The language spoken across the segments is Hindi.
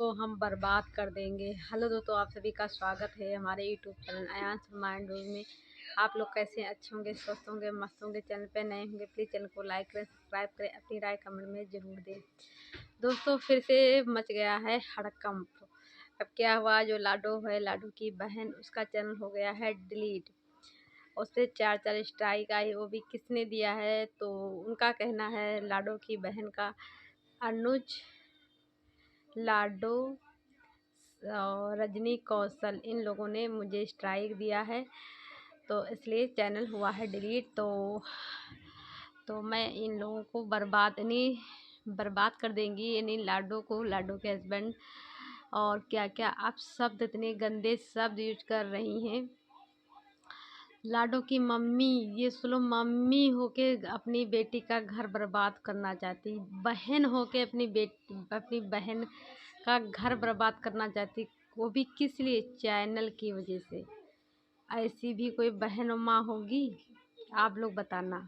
को हम बर्बाद कर देंगे। हेलो दोस्तों, आप सभी का स्वागत है हमारे यूट्यूब चैनल आयांस माइंड में। आप लोग कैसे हैं? अच्छे होंगे, स्वस्थ होंगे, मस्त होंगे। चैनल पे नए होंगे प्लीज़ चैनल को लाइक करें, सब्सक्राइब करें, अपनी राय कमेंट में ज़रूर दें। दोस्तों, फिर से मच गया है हड़कंप। अब क्या हुआ, जो लाडो है, लाडो की बहन, उसका चैनल हो गया है डिलीट। उस पर 4 स्ट्राइक आई, वो भी किसने दिया है? तो उनका कहना है, लाडो की बहन का, अनुज, लाडो और रजनी कौशल, इन लोगों ने मुझे स्ट्राइक दिया है, तो इसलिए चैनल हुआ है डिलीट। तो मैं इन लोगों को बर्बाद कर देंगी, यानी लाडो को, लाडो के हस्बैंड, और क्या क्या आप शब्द, इतने गंदे शब्द यूज कर रही हैं। लाडो की मम्मी, ये सुनो, मम्मी होके अपनी बेटी का घर बर्बाद करना चाहती, बहन होके अपनी बहन का घर बर्बाद करना चाहती, वो भी किस लिए? चैनल की वजह से। ऐसी भी कोई बहन और माँ होगी? आप लोग बताना।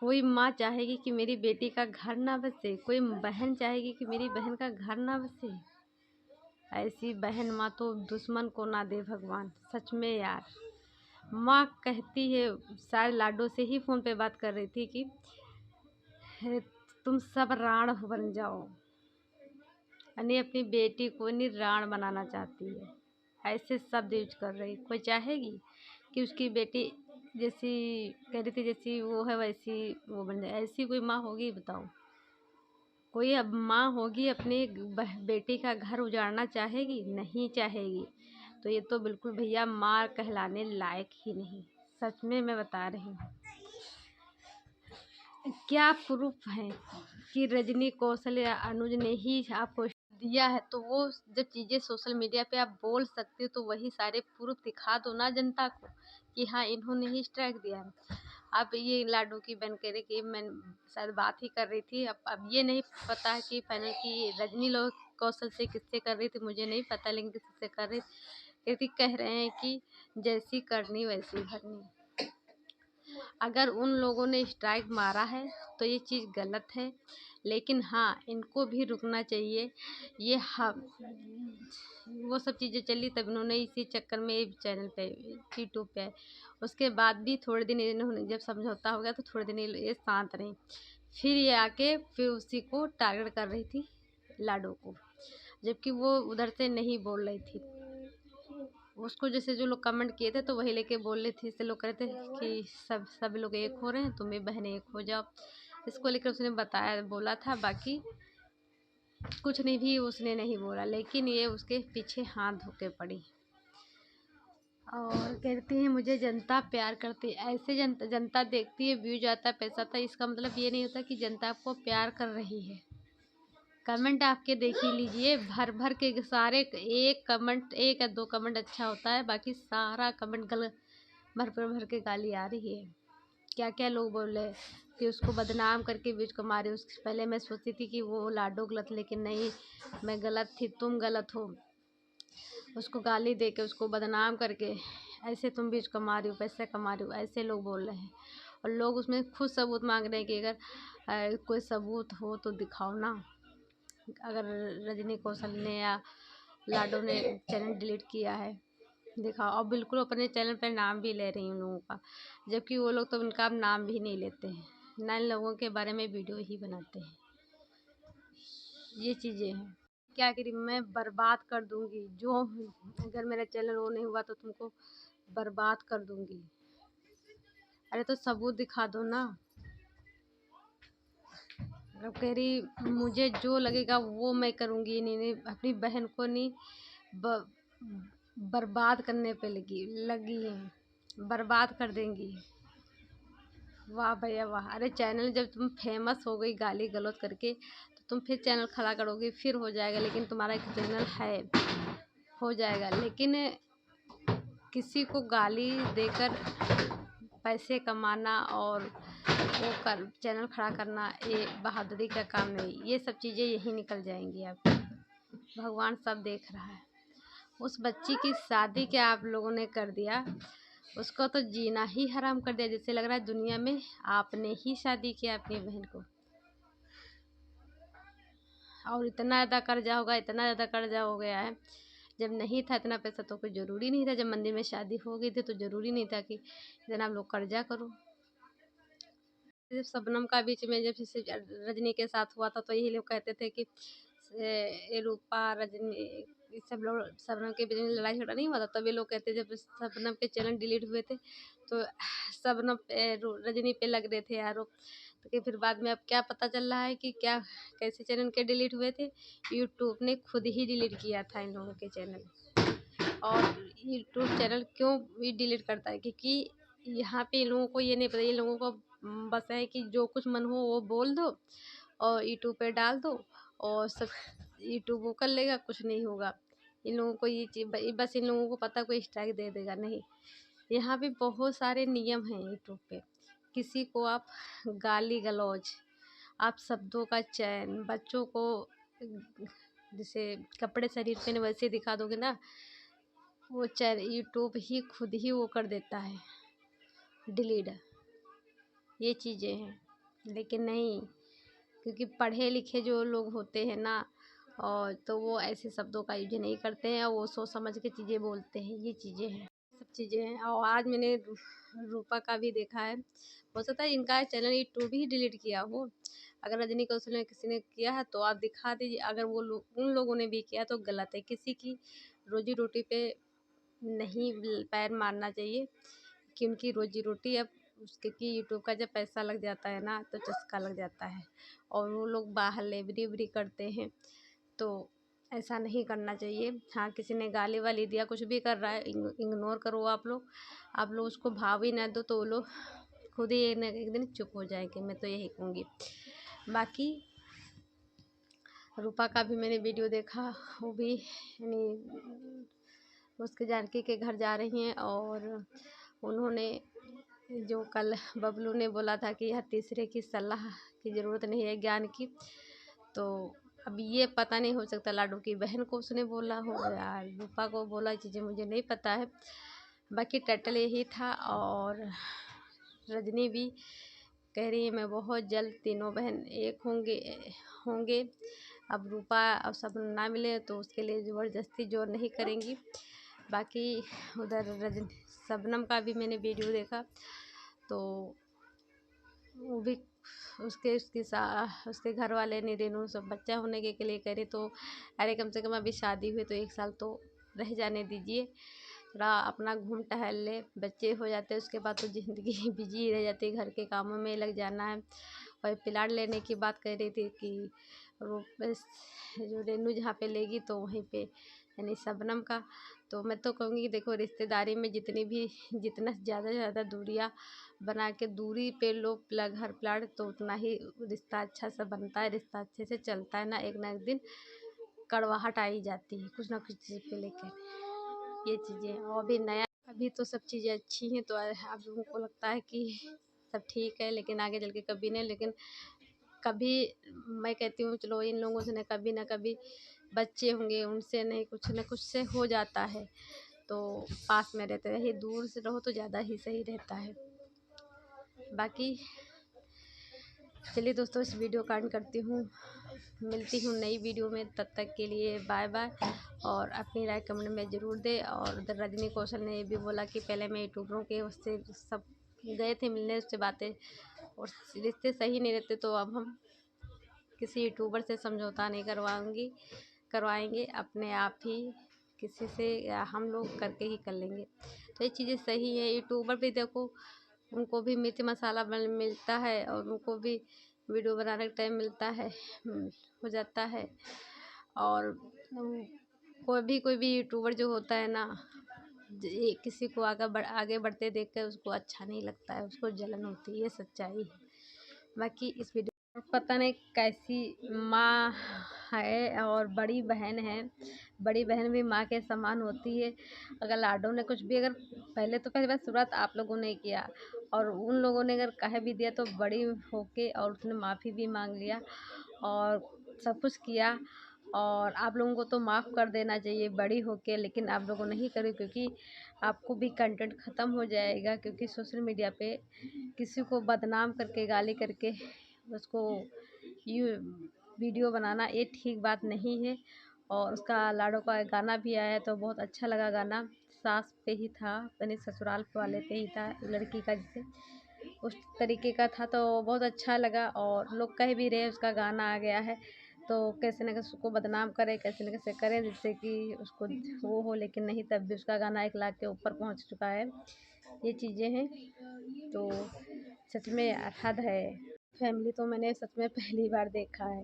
कोई माँ चाहेगी कि मेरी बेटी का घर ना बसे? कोई बहन चाहेगी कि मेरी बहन का घर ना बसे? ऐसी बहन माँ तो दुश्मन को ना दे भगवान, सच में यार। माँ कहती है, शायद लाडो से ही फ़ोन पे बात कर रही थी, कि तुम सब राण बन जाओ, यानी अपनी बेटी को नहीं राण बनाना चाहती है। ऐसे शब्द यूज कर रही। कोई चाहेगी कि उसकी बेटी जैसी कह रही थी, जैसी वो है वैसी वो बन जाए? ऐसी कोई माँ होगी बताओ? कोई अब माँ होगी अपने बेटी का घर उजाड़ना चाहेगी? नहीं चाहेगी। तो ये तो बिल्कुल भैया माँ कहलाने लायक ही नहीं, सच में मैं बता रही हूँ। क्या प्रूफ है कि रजनी कौशल या अनुज ने ही आपको दिया है? तो वो जब चीज़ें सोशल मीडिया पे आप बोल सकते हो, तो वही सारे प्रूफ दिखा दो ना जनता को, कि हाँ इन्होंने ही स्ट्राइक दिया है। अब ये लाडो की बहन कह रही कि मैं शायद बात ही कर रही थी। अब ये नहीं पता है कि फाइनल की रजनी लोग कौशल से किससे कर रही थी, मुझे नहीं पता, लेकिन किससे कर रही थी। कह रहे हैं कि जैसी करनी वैसी भरनी। अगर उन लोगों ने स्ट्राइक मारा है तो ये चीज़ गलत है, लेकिन हाँ इनको भी रुकना चाहिए। ये वो सब चीज़ें चली, तब इन्होंने इसी चक्कर में चैनल पे, यूट्यूब पे, उसके बाद भी थोड़े दिन इन्होंने जब समझौता हो गया तो थोड़े दिन ये शांत रही। फिर ये आके फिर उसी को टारगेट कर रही थी, लाडो को, जबकि वो उधर से नहीं बोल रही थी। उसको जैसे जो लोग कमेंट किए थे तो वही लेके बोल रहे थे, इससे लोग कह रहे थे कि सभी लोग एक हो रहे हैं, तुम भी बहनें एक हो जाओ। इसको लेकर उसने बताया, बोला था, बाकी कुछ नहीं भी उसने नहीं बोला, लेकिन ये उसके पीछे हाथ धो के पड़ी और कहती है मुझे जनता प्यार करती है। ऐसे जनता देखती है, व्यूज आता है, पैसा आता है, इसका मतलब ये नहीं होता कि जनता आपको प्यार कर रही है। कमेंट आपके देख ही लीजिए, भर भर के सारे, एक कमेंट, एक या दो कमेंट अच्छा होता है, बाकी सारा कमेंट गलत, भर भर के गाली आ रही है। क्या क्या लोग बोल रहे कि उसको बदनाम करके व्यूज कमा रही। उसके पहले मैं सोचती थी कि वो लाडो गलत, लेकिन नहीं, मैं गलत थी, तुम गलत हो। उसको गाली दे के, उसको बदनाम करके ऐसे तुम व्यूज कमा रही हो, पैसे कमा रही हो, ऐसे लोग बोल रहे हैं। और लोग उसमें खुद सबूत मांग रहे हैं कि अगर कोई सबूत हो तो दिखाओ ना। अगर रजनी कौशल ने या लाडो ने चैनल डिलीट किया है, दिखाओ। और बिल्कुल अपने चैनल पर नाम भी ले रही हूँ उन लोगों का, जबकि वो लोग तो उनका नाम भी नहीं लेते हैं, ना इन लोगों के बारे में वीडियो ही बनाते हैं। ये चीज़ें हैं। क्या करी, मैं बर्बाद कर दूंगी जो, अगर मेरा चैनल वो नहीं हुआ तो तुमको बर्बाद कर दूंगी। अरे तो सबूत दिखा दो ना। अब कह रही मुझे जो लगेगा वो मैं करूँगी, नहीं अपनी बहन को नहीं बर्बाद करने पे लगी है, बर्बाद कर देंगी। वाह भैया वाह। अरे चैनल जब तुम फेमस हो गई गाली गलौज करके, तो तुम फिर चैनल खड़ा करोगे, फिर हो जाएगा। लेकिन तुम्हारा एक चैनल है, हो जाएगा, लेकिन किसी को गाली देकर पैसे कमाना और वो कर चैनल खड़ा करना, ये बहादुरी का काम नहीं। ये सब चीज़ें यही निकल जाएंगी आप, भगवान सब देख रहा है। उस बच्ची की शादी क्या आप लोगों ने कर दिया, उसको तो जीना ही हराम कर दिया। जैसे लग रहा है दुनिया में आपने ही शादी किया अपनी बहन को। और इतना ज़्यादा कर्जा होगा, इतना ज़्यादा कर्जा हो गया है। जब नहीं था इतना पैसा तो कोई ज़रूरी नहीं था, जब मंदिर में शादी हो गई थी तो ज़रूरी नहीं था कि इतना आप लोग कर्जा करो। जब शबनम का बीच में जब जैसे रजनी के साथ हुआ था तो यही लोग कहते थे कि ये रूपा रजनी ये सब लोग शबनम के बीच में लड़ाई झगड़ा नहीं हुआ था, तब ये लोग कहते जब शबनम के चैनल डिलीट हुए थे तो शबनम पे रजनी पे लग रहे थे आरोप। तो कि फिर बाद में अब क्या पता चल रहा है कि क्या कैसे चैनल के डिलीट हुए थे, यूट्यूब ने खुद ही डिलीट किया था इन लोगों के चैनल। और यूट्यूब चैनल क्यों भी डिलीट करता है, क्योंकि यहाँ पे इन लोगों को ये नहीं पता, इन लोगों को बस है कि जो कुछ मन हो वो बोल दो और यूट्यूब पे डाल दो और सब यूट्यूब वो कर लेगा, कुछ नहीं होगा। इन लोगों को ये चीज़ बस इन लोगों को पता कोई स्ट्राइक दे देगा नहीं। यहाँ पे बहुत सारे नियम हैं यूट्यूब पे। किसी को आप गाली गलौज, आप शब्दों का चयन, बच्चों को जैसे कपड़े शरीर पे वैसे दिखा दोगे ना, वो चैन यूट्यूब ही खुद ही वो कर देता है डिलीट। ये चीज़ें हैं लेकिन नहीं, क्योंकि पढ़े लिखे जो लोग होते हैं ना और तो वो ऐसे शब्दों का यूज नहीं करते हैं, वो सोच समझ के चीज़ें बोलते हैं। ये चीज़ें हैं, सब चीज़ें हैं। और आज मैंने रूपा का भी देखा है, हो सकता है इनका चैनल यूट्यूब ही डिलीट किया हो। अगर रजनी कौशल ने किसी ने किया है तो आप दिखा दीजिए, अगर वो लोग उन लोगों ने भी किया तो गलत है। किसी की रोजी रोटी पे नहीं पैर मारना चाहिए कि उनकी रोजी रोटी अब उसके कि यूट्यूब का जब पैसा लग जाता है ना तो चस्का लग जाता है और वो लोग बाहर लेबरी वेबरी करते हैं, तो ऐसा नहीं करना चाहिए। हाँ, किसी ने गाली वाली दिया, कुछ भी कर रहा है, इग्नोर करो आप लोग उसको भाव ही ना दो तो वो लोग खुद ही एक न एक दिन चुप हो जाएंगे, मैं तो यही कहूँगी। बाकी रूपा का भी मैंने वीडियो देखा, वो भी यानी उसके जानकी के घर जा रही हैं और उन्होंने जो कल बबलू ने बोला था कि यह तीसरे की सलाह की ज़रूरत नहीं है ज्ञान की, तो अब ये पता नहीं, हो सकता लाडू की बहन को उसने बोला हो या रूपा को बोला, चीज़ें मुझे नहीं पता है। बाकी टाइटल यही था। और रजनी भी कह रही है मैं बहुत जल्द तीनों बहन एक होंगे। अब रूपा और सब ना मिले तो उसके लिए ज़बरदस्ती जोर नहीं करेंगी। बाकी उधर रजनी शबनम का भी मैंने वीडियो देखा तो वो भी उसके घर वाले ने रेनू सब बच्चा होने के लिए कह रहे, तो अरे कम से कम अभी शादी हुई तो 1 साल तो रह जाने दीजिए, थोड़ा अपना घूम टहल ले, बच्चे हो जाते उसके बाद तो ज़िंदगी बिजी रह जाती है, घर के कामों में लग जाना है। और प्लाट लेने की बात कह रही थी कि जो रेनू जहाँ पे लेगी तो वहीं पे यानी शबनम का, तो मैं तो कहूँगी कि देखो रिश्तेदारी में जितना ज़्यादा से ज़्यादा दूरियाँ बना के दूरी पे लो घर प्लाट तो उतना ही रिश्ता अच्छा सा बनता है, रिश्ता अच्छे से चलता है ना एक दिन कड़वाहट आई जाती है कुछ ना कुछ चीज़ पे लेकर। ये चीज़ें और अभी नया, अभी तो सब चीज़ें अच्छी हैं तो आप लोगों को लगता है कि सब ठीक है, लेकिन आगे चल के कभी नहीं, लेकिन कभी मैं कहती हूँ चलो इन लोगों से ना कभी बच्चे होंगे, उनसे नहीं कुछ न कुछ से हो जाता है, तो पास में रहते रहे, दूर से रहो तो ज़्यादा ही सही रहता है। बाकी चलिए दोस्तों, इस वीडियो का एंड करती हूँ, मिलती हूँ नई वीडियो में, तब तक के लिए बाय बाय। और अपनी राय कमेंट में ज़रूर दे। और उधर रजनी कौशल ने ये भी बोला कि पहले मैं यूट्यूबरों के उससे सब गए थे मिलने, उससे बातें और रिश्ते सही नहीं रहते तो अब हम किसी यूट्यूबर से समझौता नहीं करवाएंगे, अपने आप ही किसी से या हम लोग करके ही कर लेंगे। तो ये चीज़ें सही है। यूट्यूबर भी देखो, उनको भी मिर्च मसाला मिलता है और उनको भी वीडियो बनाने का टाइम मिलता है, हो जाता है। और कोई भी यूट्यूबर जो होता है ना, किसी को आगे बढ़ते देख कर उसको अच्छा नहीं लगता है, उसको जलन होती है, ये सच्चाई है। बाकी इस वीडियो पता नहीं कैसी माँ है और बड़ी बहन है, बड़ी बहन भी माँ के समान होती है। अगर लाडो ने कुछ भी, अगर पहली बार शुरुआत आप लोगों ने किया और उन लोगों ने अगर कह भी दिया तो बड़ी होके और उसने माफ़ी भी मांग लिया और सब कुछ किया, और आप लोगों को तो माफ़ कर देना चाहिए बड़ी होके, लेकिन आप लोगों नहीं करी क्योंकि आपको भी कंटेंट ख़त्म हो जाएगा। क्योंकि सोशल मीडिया पे किसी को बदनाम करके गाली करके उसको वीडियो बनाना ये ठीक बात नहीं है। और उसका लाडो का गाना भी आया तो बहुत अच्छा लगा गाना। सास पे ही था, यानी ससुराल वाले पे ही था, लड़की का जिसे उस तरीके का था तो बहुत अच्छा लगा। और लोग कह भी रहे उसका गाना आ गया है तो कैसे न कैसे उसको बदनाम करें, कैसे न कैसे करें जिससे कि उसको वो हो, लेकिन नहीं, तब भी उसका गाना 1 लाख के ऊपर पहुंच चुका है। ये चीज़ें हैं तो सच में हद है। फैमिली तो मैंने सच में पहली बार देखा है।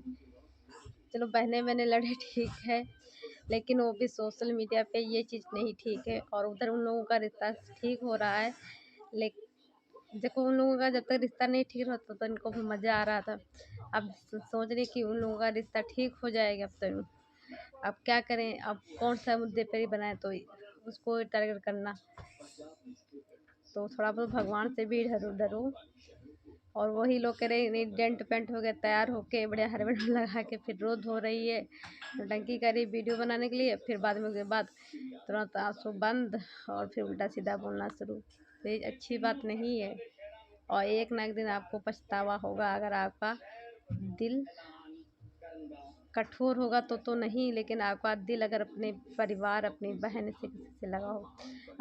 चलो बहने बहने लड़े ठीक है, लेकिन वो भी सोशल मीडिया पे ये चीज़ नहीं ठीक है। और उधर उन लोगों का रिश्ता ठीक हो रहा है, लेकिन देखो उन लोगों का जब तक रिश्ता नहीं ठीक होता तो इनको भी मज़ा आ रहा था। अब सोच रही कि उन लोगों का रिश्ता ठीक हो जाएगा। अब क्या करें, अब कौन सा मुद्दे पर ही बनाए तो उसको टारगेट करना। तो थोड़ा बहुत भगवान से भी डरो डरो। और वही लोग कह रहे नहीं, डेंट पेंट हो गए, तैयार होके बढ़िया हेलमेट लगा के फिर रोज धो रही है, टंकी करी वीडियो बनाने के लिए, फिर बाद में उसके बाद तुरंत आंसू बंद और फिर उल्टा सीधा बोलना शुरू। तो ये अच्छी बात नहीं है। और एक ना एक दिन आपको पछतावा होगा, अगर आपका दिल कठोर होगा तो नहीं, लेकिन आपका दिल अगर अपने परिवार, अपनी बहन से किसी से लगा हो।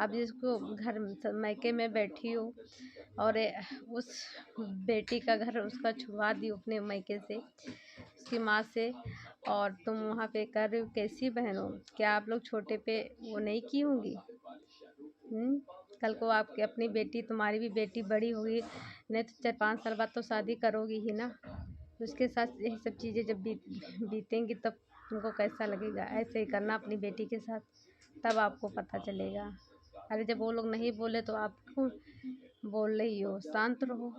अब जिसको घर मायके में बैठी हो और उस बेटी का घर उसका छुड़वा दी अपने मायके से, उसकी माँ से, और तुम वहाँ पे कर रही हो, कैसी बहन हो? क्या आप लोग छोटे पे वो नहीं की होंगी? कल को आपकी अपनी बेटी, तुम्हारी भी बेटी बड़ी होगी, नहीं तो 4-5 साल बाद तो शादी करोगी ही ना। उसके साथ यही सब चीज़ें जब बीतेंगी तब तुमको कैसा लगेगा। ऐसे ही करना अपनी बेटी के साथ, तब आपको पता चलेगा। अरे जब वो लोग नहीं बोले तो आप क्यों बोल रही हो? शांत रहो।